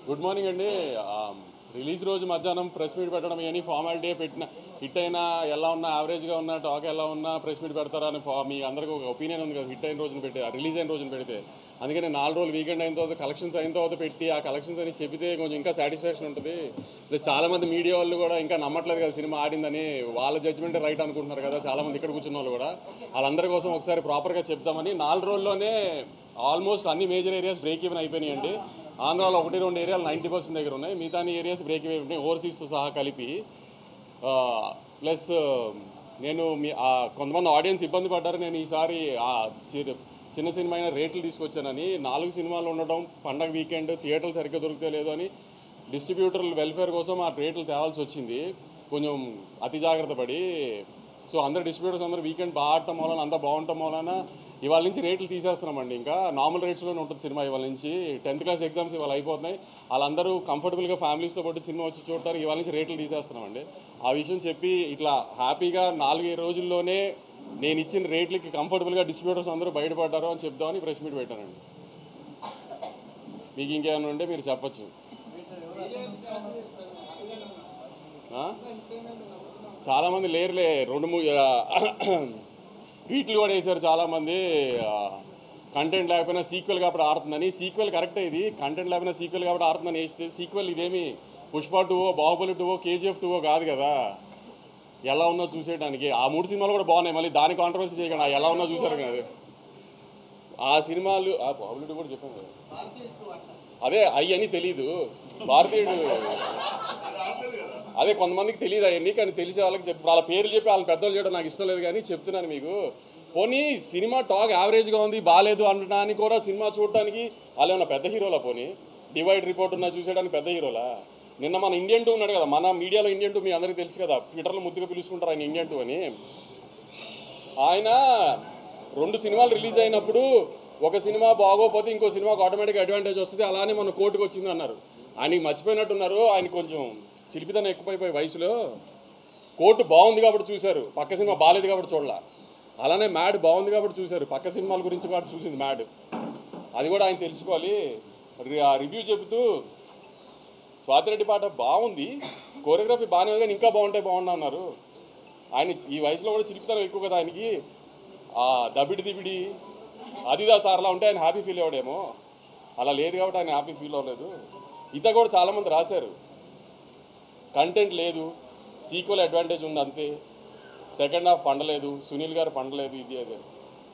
Good morning అండి. Release రోజు మధ్యాహ్నం ప్రెస్ మీట్ పెట్టడం ఇవన్నీ ఫార్మాలిటీ పెట్టిన హిట్ అయినా ఎలా ఉన్నా యావరేజ్గా ఉన్న టాక్ ఎలా ఉన్నా ప్రెస్ మీట్ పెడతారా అని మీ అందరికీ ఒక ఒపీనియన్ ఉంది కదా. హిట్ అయిన రోజున పెట్టి రిలీజ్ అయిన రోజున పెడితే అందుకని 4 రోజులు వీకెండ్ అయిన తర్వాత కలెక్షన్స్ అయిన తర్వాత పెట్టి ఆ కలెక్షన్స్ అని చెబితే కొంచెం ఇంకా సాటిస్ఫాక్షన్ ఉంటుంది. చాలామంది మీడియా వాళ్ళు కూడా ఇంకా నమ్మట్లేదు కదా సినిమా ఆడిందని. వాళ్ళ జడ్జ్మెంట్ రైట్ అనుకుంటున్నారు కదా చాలామంది ఇక్కడ కూర్చున్న వాళ్ళు కూడా. వాళ్ళందరి కోసం ఒకసారి ప్రాపర్గా చెప్తామని 4 రోజుల్లోనే ఆల్మోస్ట్ అన్ని మేజర్ ఏరియాస్ బ్రేక్ ఈవెన్ అయిపోయినాయండి. ఆంధ్రాలో 1-2 ఏరియాలు 90% దగ్గర ఉన్నాయి. మిగతా ఏరియాస్ బ్రేక్ ఈవెన్ ఉన్నాయి ఓవర్సీస్తో సహా కలిపి. ప్లస్ నేను కొంతమంది ఆడియన్స్ ఇబ్బంది పడ్డారు. నేను ఈసారి చిన్న సినిమా అయినా రేట్లు తీసుకొచ్చానని. 4 సినిమాలు ఉండడం, పండగ వీకెండ్, థియేటర్లు సరిగ్గా దొరికితే లేదు అని డిస్ట్రిబ్యూటర్ల వెల్ఫేర్ కోసం ఆ రేట్లు తేవాల్సి వచ్చింది. కొంచెం అతి జాగ్రత్త పడి. సో అందరు డిస్ట్రిబ్యూటర్స్ అందరూ వీకెండ్ బాగా ఆడటం వలన అంతా బాగుండటం వలన ఇవాళ నుంచి రేట్లు తీసేస్తున్నామండి. ఇంకా నార్మల్ రేట్స్లోనే ఉంటుంది సినిమా ఇవాళ నుంచి. 10th క్లాస్ ఎగ్జామ్స్ ఇవాళ అయిపోతున్నాయి. వాళ్ళందరూ కంఫర్టబుల్గా ఫ్యామిలీస్తో పాటు సినిమా వచ్చి చూడటానికి ఇవాళ నుంచి రేట్లు తీసేస్తున్నామండి. ఆ విషయం చెప్పి ఇట్లా హ్యాపీగా 4 రోజుల్లోనే నేను ఇచ్చిన రేట్లకి కంఫర్టబుల్గా డిస్ట్రిబ్యూటర్స్ అందరూ బయటపడ్డారు అని చెప్దామని ప్రెస్ మీట్ పెట్టానండి. మీకు ఇంకేమైనా ఉంటే మీరు చెప్పచ్చు. చాలామంది లేరులే. 2-3 ట్వీట్లు కూడా వేశారు చాలామంది. కంటెంట్ లేకపోయినా సీక్వెల్ కాబట్టి ఆడుతుందని. సీక్వెల్ కరెక్టే, ఇది కంటెంట్ లేకపోయినా సీక్వెల్ కాబట్టి ఆడుతుందని వేస్తే సీక్వెల్ ఇదేమి పుష్ప 2, బాహుబలి 2, KGF 2 కాదు కదా. ఎలా ఉందో చూసేయడానికి ఆ 3 సినిమాలు కూడా బాగున్నాయి. మళ్ళీ దాని కాంట్రవర్సీ చేయకుండా ఎలా ఉన్నా చూసారు కదా ఆ సినిమాలు. బాహుబలి 2 కూడా చెప్పాను కదా. అదే అయ్యని తెలీదు భారతీయుడు. అదే కొంతమందికి తెలియదు అవన్నీ, కానీ తెలిసే వాళ్ళకి చెప్పి వాళ్ళ పేర్లు చెప్పి వాళ్ళని పెద్దలు చేయడం నాకు ఇష్టం లేదు. కానీ చెప్తున్నాను మీకు. పోనీ సినిమా టాక్ యావరేజ్గా ఉంది బాగాలేదు అనడానికి కూడా సినిమా చూడడానికి వాళ్ళు ఏమన్నా పెద్ద హీరోలా? పోనీ డివైడ్ రిపోర్ట్ ఉన్నా చూసేయడానికి పెద్ద హీరోలా? నిన్న మన ఇండియన్ 2 ఉన్నాడు కదా, మన మీడియాలో ఇండియన్ 2 మీ అందరికీ తెలుసు కదా. ట్విట్టర్లో ముద్దుగా పిలుచుకుంటారు ఆయన ఇండియన్ 2 అని. ఆయన 2 సినిమాలు రిలీజ్ అయినప్పుడు ఒక సినిమా బాగోపోతే ఇంకో సినిమాకు ఆటోమేటిక్గా అడ్వాంటేజ్ వస్తుంది. అలానే మన కోర్టుకు వచ్చింది అన్నారు. ఆయనకి మర్చిపోయినట్టున్నారు. ఆయన కొంచెం చిలిపితనం ఎక్కువైపోయి వయసులో. కోర్టు బాగుంది కాబట్టి చూశారు, పక్క సినిమా బాగాలేదు కాబట్టి చూడాల. అలానే మ్యాడ్ బాగుంది కాబట్టి చూశారు, పక్క సినిమాల గురించి కాబట్టి చూసింది మ్యాడ్. అది కూడా ఆయన తెలుసుకోవాలి. రివ్యూ చెబుతూ స్వాతిరెడ్డి పాట బాగుంది, కోరియోగ్రఫీ బాగానే ఉంది కానీ ఇంకా బాగుంటే అన్నారు. ఆయన ఈ వయసులో కూడా చిలిపితనం ఎక్కువ కదా ఆయనకి. దబిడి దిబిడి అదిదా సార్లా ఉంటే ఆయన హ్యాపీ ఫీల్ అవ్వడేమో. అలా లేదు కాబట్టి ఆయన హ్యాపీ ఫీల్ అవ్వలేదు. ఇత కూడా చాలామంది రాశారు కంటెంట్ లేదు, సీక్వెల్ అడ్వాంటేజ్ ఉంది అంతే, సెకండ్ హాఫ్ పండలేదు, సునీల్ గారు పండలేదు, ఇది అదే.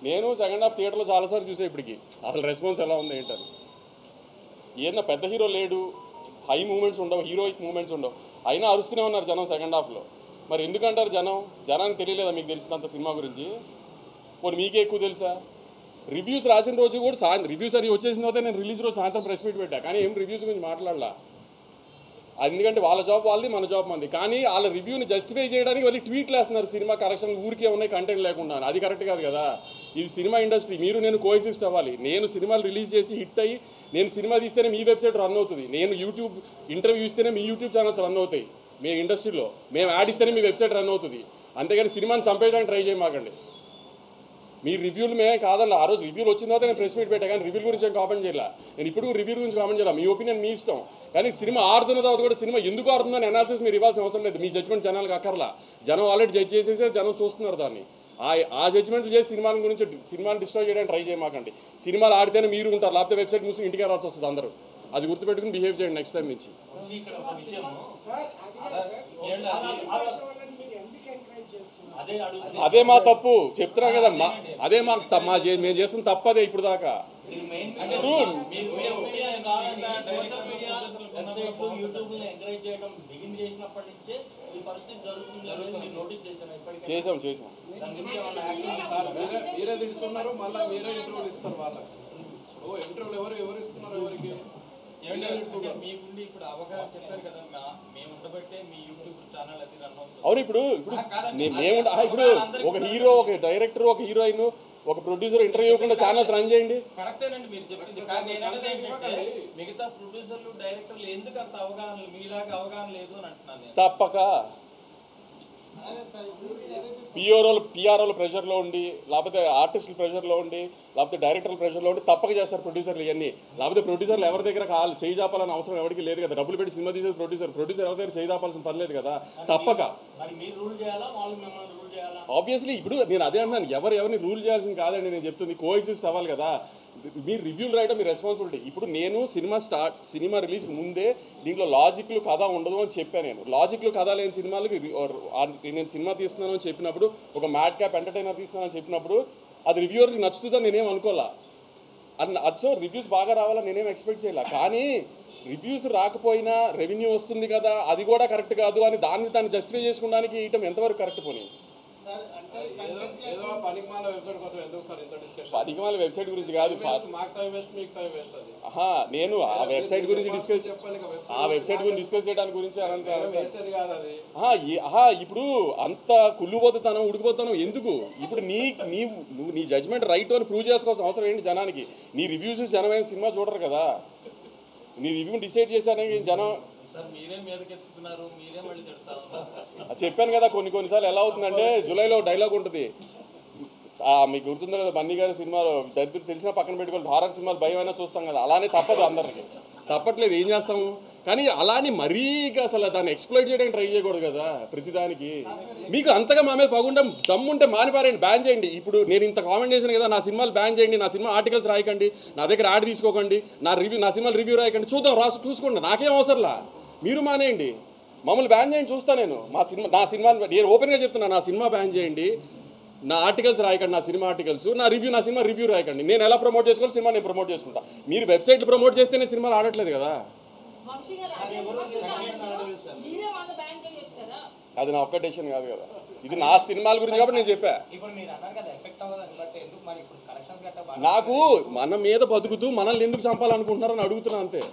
నేను సెకండ్ హాఫ్ థియేటర్లో చాలాసార్లు చూసే ఇప్పటికి అసలు రెస్పాన్స్ ఎలా ఉంది ఏంటని. ఏదన్నా పెద్ద హీరో లేడు, హై మూమెంట్స్ ఉండవు, హీరోయిక్ మూమెంట్స్ ఉండవు, అయినా అరుస్తూనే ఉన్నారు జనం సెకండ్ హాఫ్లో. మరి ఎందుకంటారు జనానికి తెలియలేదా మీకు తెలిసినంత సినిమా గురించి? పోనీ మీకే ఎక్కువ తెలుసా? రివ్యూస్ రాసిన రోజు కూడా రివ్యూస్ అని వచ్చేసిన తర్వాత నేను రిలీజ్ రోజు సాయంత్రం ప్రెస్ మీట్ పెట్టా, కానీ ఏం రివ్యూస్ గురించి మాట్లాడలా. ఎందుకంటే వాళ్ళ జాబ్ వాళ్ళది, మన జాబ్ మంది. కానీ వాళ్ళ రివ్యూని జస్టిఫై చేయడానికి వాళ్ళు ట్వీట్లు వేస్తున్నారు సినిమా కరెక్షన్లు ఊరికే ఉన్నాయి కంటెంట్ లేకుండా. అది కరెక్ట్ కాదు కదా. ఇది సినిమా ఇండస్ట్రీ, మీరు నేను కోఎగ్జిస్ట్ అవ్వాలి. నేను సినిమాలు రిలీజ్ చేసి హిట్ అయ్యి నేను సినిమా తీస్తేనే మీ వెబ్సైట్ రన్ అవుతుంది, నేను యూట్యూబ్ ఇంటర్వ్యూ ఇస్తేనే మీ యూట్యూబ్ ఛానల్స్ రన్ అవుతాయి. మీ ఇండస్ట్రీలో మేము యాడ్ ఇస్తేనే మీ వెబ్సైట్ రన్ అవుతుంది. అంతేగాని సినిమాని చంపేయడానికి ట్రై చేయమాకండి. మీ రివ్యూలు మేమే కాదన్న. ఆ రోజు రివ్యూలు వచ్చిన తర్వాత నేను ప్రెస్ మీట్ పెట్టా, కానీ రివ్యూల గురించి ఏం కామెంట్ చేయాల. నేను ఇప్పుడు రివ్యూ గురించి కామెంట్ చేయాలి, మీ ఒపీనియన్ మీ ఇష్టం. కానీ సినిమా ఆడుతున్న తర్వాత కూడా సినిమా ఎందుకు ఆడుతుందని అనాలిసిస్ మీరు ఇవ్వాల్సిన అవసరం లేదు. మీ జడ్జ్మెంట్ జనాలకు అక్కర్లా. జనం ఆల్రెడీ జడ్జ్ చేసేసే జనం చూస్తున్నారు దాన్ని. ఆ జడ్జ్మెంట్లు చేసి సినిమాల గురించి సినిమాని డిస్ట్రాయ్ చేయడానికి ట్రై చేయమాకండి. సినిమాలు ఆడితేనే మీరు ఉంటారు, లేకపోతే వెబ్సైట్ మూసి ఇంటికి రావాల్సి వస్తుంది అందరూ. అది గుర్తుపెట్టుకుని బిహేవ్ చేయండి నెక్స్ట్ టైం నుంచి. అదే మా తప్పు చెప్తున్నా కదా. అదే మేము చేసిన తప్పు అదే ఇప్పుడు దాకా. చేసాం అవును. ఇప్పుడు ఒక హీరో, ఒక డైరెక్టర్, ఒక హీరోయిన్, ఒక ప్రొడ్యూసర్ ఇంటర్వ్యూ ఇవ్వకుండా ఛానల్స్ రన్ చేయండి. కరెక్టేనండి మీరు చెప్పింది. కానీ నేను అనేది ఏంటంటే మిగతా ప్రొడ్యూసర్లు, డైరెక్టర్లు ఎందుకు అంత అవగాహన మీలాగా అవగాహన లేదు అని అంటున్నాను. తప్పక పిఆర్ఓల ప్రెషర్లో ఉండి, లేకపోతే ఆర్టిస్టుల ప్రెషర్లో ఉండి, లేకపోతే డైరెక్టర్ల ప్రెషర్లో ఉండి తప్పక చేస్తారు ప్రొడ్యూసర్లు ఇవన్నీ. లేకపోతే ప్రొడ్యూసర్లు ఎవరి దగ్గర చేయి చాపాలని అవసరం ఎవరికి లేదు కదా. డబ్బులు పెట్టి సినిమా తీసేది ప్రొడ్యూసర్ ఎవరి దగ్గర చేయి చాపాల్సిన పని లేదు కదా. తప్పక ఆబ్వియస్లీ ఇప్పుడు నేను అదే అన్నాను, ఎవరిని రూల్ చేయాల్సింది కాదండి. నేను చెప్తుంది కో ఎగ్జిస్ట్ అవ్వాలి కదా. మీరు రివ్యూలు రాయడం మీ రెస్పాన్సిబిలిటీ. ఇప్పుడు నేను సినిమా రిలీజ్ ముందే దీంట్లో లాజిక్లు కథ ఉండదు అని చెప్పాను. నేను లాజిక్లు కథ లేని సినిమాలకి నేను సినిమా తీస్తున్నాను అని చెప్పినప్పుడు, ఒక మ్యాడ్ క్యాప్ ఎంటర్టైనర్ తీస్తున్నాను అని చెప్పినప్పుడు అది రివ్యూవర్కి నచ్చుతుందని నేనేం అనుకోవాలా. అది సో రివ్యూస్ బాగా రావాలని నేనేం ఎక్స్పెక్ట్ చేయాల. కానీ రివ్యూస్ రాకపోయినా రెవెన్యూ వస్తుంది కదా, అది కూడా కరెక్ట్ కాదు అని దాన్ని జస్టిఫై చేసుకోవడానికి ఇయటం ఎంతవరకు కరెక్ట్ పోనీ? పనికిమాల వెబ్సైట్ గురించి కాదు, నేను ఆ వెబ్సైట్ గురించి డిస్కస్ చేయడానికి గురించి ఇప్పుడు అంత కుళ్ళుపోతాను ఉడికిపోతాను ఎందుకు? ఇప్పుడు నువ్వు నీ జడ్జ్మెంట్ రైట్ అని ప్రూవ్ చేసుకోవాల్సిన అవసరం ఏంటి జనానికి? నీ రివ్యూస్ జనమైన సినిమా చూడరు కదా. నీ రివ్యూని డిసైడ్ చేశానికి జనం చెప్పాను కదా. కొన్నిసార్లు ఎలా అవుతుందంటే, జూలైలో డైలాగ్ ఉంటుంది, మీకు గుర్తుందో కదా, బన్నీ గారి సినిమాలో దరిద్రుడు తెలిసినా పక్కన పెట్టుకోవాలి, హారర్ సినిమాలు భయం అయినా చూస్తాం కదా. అలానే తప్పదు, అందరికి తప్పట్లేదు, ఏం చేస్తాము. కానీ అలానే మరీ అసలు దాన్ని ఎక్స్ప్లోయిట్ చేయడానికి ట్రై చేయకూడదు కదా ప్రతిదానికి. మీకు అంతగా మా మీద పగుండం దమ్ముంటే మానిపారండి, బ్యాన్ చేయండి. ఇప్పుడు నేను ఇంత కామెంట్ చేశాను కదా, నా సినిమాలు బ్యాన్ చేయండి, నా సినిమా ఆర్టికల్స్ రాయకండి, నా దగ్గర యాడ్ తీసుకోకండి, నా సినిమాలు రివ్యూ రాయకండి, చూసుకోండి, నాకేం అవసరంలా. మీరు మానేయండి, మమ్మల్ని బ్యాన్ చేయండి, చూస్తా నేను. నా సినిమా నేను ఓపెన్గా చెప్తున్నా, నా సినిమా బ్యాన్ చేయండి, నా ఆర్టికల్స్ రాయకండి, నా సినిమా ఆర్టికల్స్, నా సినిమా రివ్యూ రాయకండి. నేను ఎలా ప్రమోట్ చేసుకోవాలి, సినిమా నేను ప్రమోట్ చేసుకుంటా. మీరు వెబ్సైట్లు ప్రమోట్ చేస్తేనే సినిమాలు ఆడట్లేదు కదా. అది నా ఒక్క డెసిషన్ కాదు కదా, ఇది నా సినిమాల గురించి కాబట్టి నేను చెప్పా. నాకు మన మీద బతుకుతూ మనల్ని ఎందుకు చంపాలనుకుంటున్నారని అడుగుతున్నా అంతే.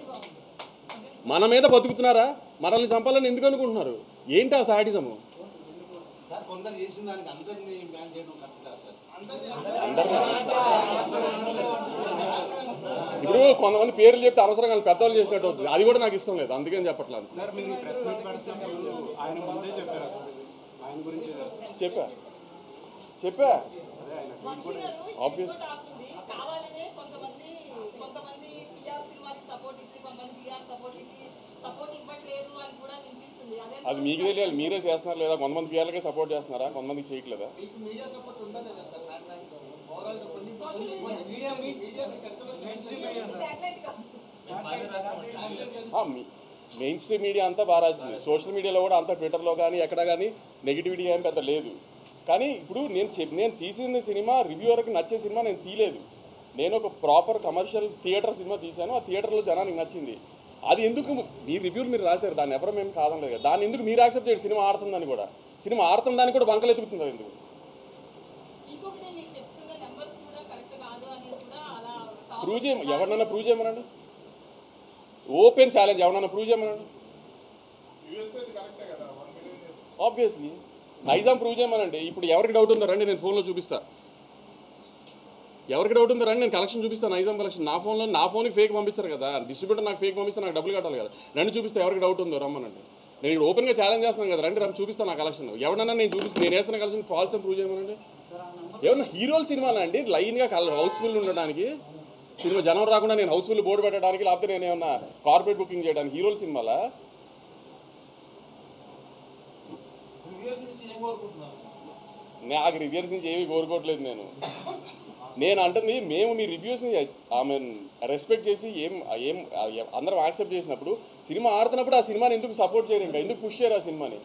మన మీద బతుకుతున్నారా, మనల్ని చంపాలని ఎందుకు అనుకుంటున్నారు? ఏంటి ఆ సాడిజము? ఇప్పుడు కొంతమంది పేర్లు చెప్తే అవసరంగా పెద్దవాళ్ళు చేసినట్టు అవుతుంది, అది కూడా నాకు ఇష్టం లేదు, అందుకని చెప్పట్లేదు. చెప్పా ఆబ్వియస్. అది మీకు తెలియాలి, మీరే చేస్తున్నారు లేదా? కొంతమంది పిఆర్లకే సపోర్ట్ చేస్తున్నారా, కొంతమందికి చేయట్లేదా? మెయిన్ స్ట్రీమ్ మీడియా అంతా బాగా రాసింది, సోషల్ మీడియాలో కూడా అంతా, ట్విట్టర్లో కానీ ఎక్కడ కానీ నెగిటివిటీ ఏం పెద్ద లేదు. కానీ ఇప్పుడు నేను తీసిన సినిమా రివ్యూవర్కి నచ్చే సినిమా నేను తీయలేదు. నేను ఒక ప్రాపర్ కమర్షియల్ థియేటర్ సినిమా తీశాను, ఆ థియేటర్లో జనానికి నచ్చింది. అది ఎందుకు మీ రివ్యూలు మీరు రాశారు, దాన్ని ఎవరో మేము కాదనలేదు కదా. దాన్ని ఎందుకు మీరు యాక్సెప్ట్ చేయండి? సినిమా ఆడుతుందని కూడా, సినిమా ఆడుతుందని కూడా బంకలు ఎత్తుకుతున్నారు ఎందుకు? ప్రూవ్ చేయ ఎవరినైనా ప్రూవ్ చేయమనండి, ఓపెన్ ఛాలెంజ్, ఎవరన్నా ప్రూవ్ చేయమనండి. ఆబ్వియస్లీ నైజాం ప్రూవ్ చేయమనండి. ఇప్పుడు ఎవరికి డౌట్ ఉందో రండి, నేను ఫోన్లో చూపిస్తా. ఎవరికి డౌట్ ఉందో రండి, నేను కలెక్షన్ చూపిస్తాను, నైజాం కలెక్షన్. నా ఫోన్కి ఫేక్ పంపించారు కదా, డిస్ట్రిబ్యూటర్ నాకు ఫేక్ పంపిస్తే నాకు డబ్బులు కట్టాలి కదా. రండి చూపిస్తే ఎవరికి డౌట్ ఉందో రమ్మనండి. నేను ఇక్కడ ఓపెన్గా ఛాలెంజ్ చేస్తున్నాను కదా, రండి చూపిస్తాను నా కలెక్షన్. ఎవరన్నా నేను వేస్తున్న కలెక్షన్ ఫాల్స్ అని ప్రూవ్ చేయమనండి. ఏమన్నా హీరోల సినిమాలు అండి లైన్గా హౌస్ఫుల్ ఉండడానికి, సినిమా జనం రాకుండా నేను హౌస్ఫుల్ బోర్డు పెట్టడానికి, లేకపోతే నేను ఏమన్నా కార్పొరేట్ బుకింగ్ చేయడానికి హీరోల సినిమాలా? నాకు రివ్యూస్ నుంచి ఏమీ కోరుకోవట్లేదు. నేను అంటుంది, మేము మీ రివ్యూస్ని రెస్పెక్ట్ చేసి అందరం యాక్సెప్ట్ చేసినప్పుడు, సినిమా ఆడుతున్నప్పుడు ఆ సినిమాని ఎందుకు సపోర్ట్ చేయరు, ఇంకా ఎందుకు పుష్ చేయరు ఆ సినిమాని?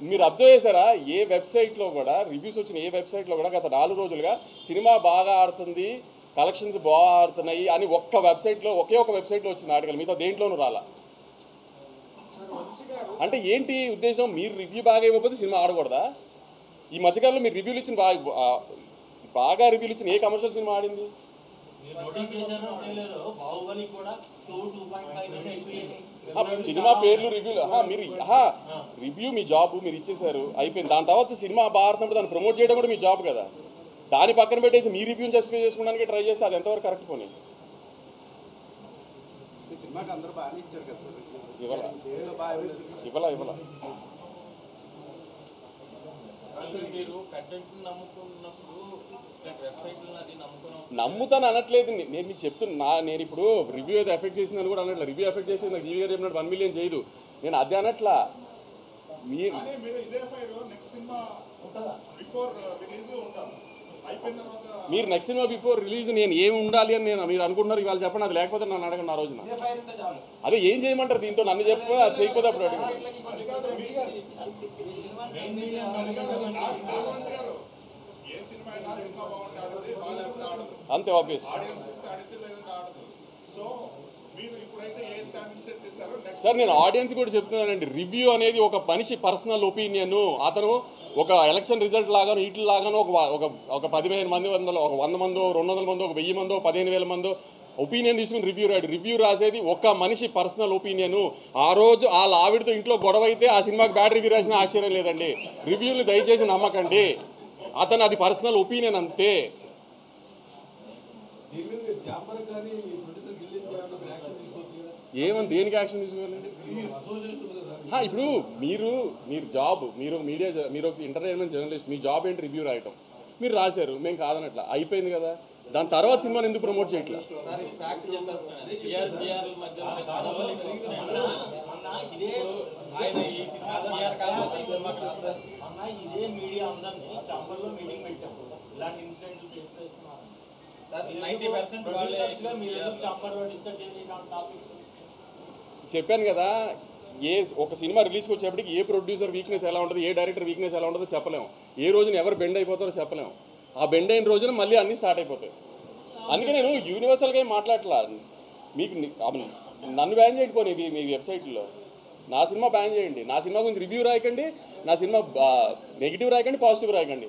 మీరు అబ్జర్వ్ చేశారా, ఏ వెబ్సైట్లో కూడా రివ్యూస్ వచ్చిన ఏ వెబ్సైట్లో కూడా గత 4 రోజులుగా సినిమా బాగా ఆడుతుంది, కలెక్షన్స్ బాగా ఆడుతున్నాయి అని ఒకే ఒక వెబ్సైట్లో వచ్చిన ఆర్టికల్, మిగతా దేంట్లోనూ రాలా. అంటే ఏంటి ఉద్దేశం? మీరు రివ్యూ బాగా ఇవ్వకపోతే సినిమా ఆడకూడదా? ఈ మధ్యకాలంలో మీరు రివ్యూలు ఇచ్చిన బాగా రివ్యూలు ఇచ్చిన ఏ కమర్షియల్ సినిమా ఆడింది? సినిమా పేర్లు రివ్యూలు, మీరు రివ్యూ మీ జాబ్, మీరు ఇచ్చేసారు, అయిపోయింది. దాని తర్వాత సినిమా బాగా ఆడుతున్నప్పుడు దాన్ని ప్రమోట్ చేయడం కూడా మీ జాబ్ కదా. దాని పక్కన పెట్టేసి మీ రివ్యూని జస్టిఫై చేసుకోవడానికి ట్రై చేస్తే అది ఎంతవరకు కరెక్ట్ పోనీ? ఇవ్వాలా మీరు కంటెంట్ నమ్ముకున్నప్పుడు వెబ్సైట్లో అది నమ్ముతాను అనట్లేదు. నేను మీకు చెప్తున్నా, నేను ఇప్పుడు రివ్యూ అయితే ఎఫెక్ట్ చేసిందని కూడా అనట్లేదు. రివ్యూ ఎఫెక్ట్ చేసి నాకు జీవి గారు చెప్పినట్టు 1 మిలియన్ చేయదు. నేను అదే అనట్లా. మీరు నెక్స్ట్ సినిమా బిఫోర్ రిలీజ్ నేను ఏమి ఉండాలి అని మీరు అనుకుంటున్నారు ఇవాళ చెప్పండి. అది లేకపోతే నన్ను అడగండి ఆ రోజున. అదే ఏం చేయమంటారు దీంతో? నన్ను చెప్ప అది చేయకపోతే అప్పుడు అడిగి అంతే ఆబ్వియస్. సార్ నేను ఆడియన్స్ కూడా చెప్తున్నానండి, రివ్యూ అనేది ఒక మనిషి పర్సనల్ ఒపీనియన్. అతను ఒక ఎలక్షన్ రిజల్ట్ లాగాను వీటి లాగాను ఒక 15 మంది ఒక 100 మందో 200 మందో 1000 మందో 15,000 మందో ఒపీనియన్ తీసుకుని రివ్యూ రాడు. రివ్యూ రాసేది ఒక మనిషి పర్సనల్ ఒపీనియన్. ఆ రోజు వాళ్ళ ఆవిడతో ఇంట్లో గొడవ అయితే ఆ సినిమాకి బ్యాడ్ రివ్యూ రాసిన ఆశ్చర్యం లేదండి. రివ్యూలు దయచేసి నమ్మకండి. అతను అది పర్సనల్ ఒపీనియన్ అంతే. ఏమని దేనికి యాక్షన్ తీసుకోవాలండి? ఇప్పుడు మీరు జాబ్, మీరు మీడియా, మీరు ఒక ఎంటర్టైన్మెంట్ జర్నలిస్ట్, మీ జాబ్ ఏంటి? రివ్యూ రాయటం. మీరు రాశారు, మేము కాదనట్లా, అయిపోయింది కదా. దాని తర్వాత సినిమాని ఎందుకు ప్రమోట్ చేయట్లేదు? చెప్పాను కదా, ఒక సినిమా రిలీజ్కి వచ్చేప్పటికి ఏ ప్రొడ్యూసర్ వీక్నెస్ ఎలా ఉంటుంది, ఏ డైరెక్టర్ వీక్నెస్ ఎలా ఉంటుందో చెప్పలేము. ఏ రోజున ఎవరు బెండ్ అయిపోతారో చెప్పలేము. ఆ బెండ్ అయిన రోజున మళ్ళీ అన్నీ స్టార్ట్ అయిపోతాయి. అందుకే నేను యూనివర్సల్గా ఏం మాట్లాడట్లా. మీకు నన్ను బ్యాన్ చేయండి పోనీ మీ వెబ్సైట్లో. నా సినిమా బ్యాన్ చేయండి. నా సినిమా గురించి రివ్యూ రాయకండి, నా సినిమా నెగిటివ్ రాయకండి, పాజిటివ్ రాయకండి.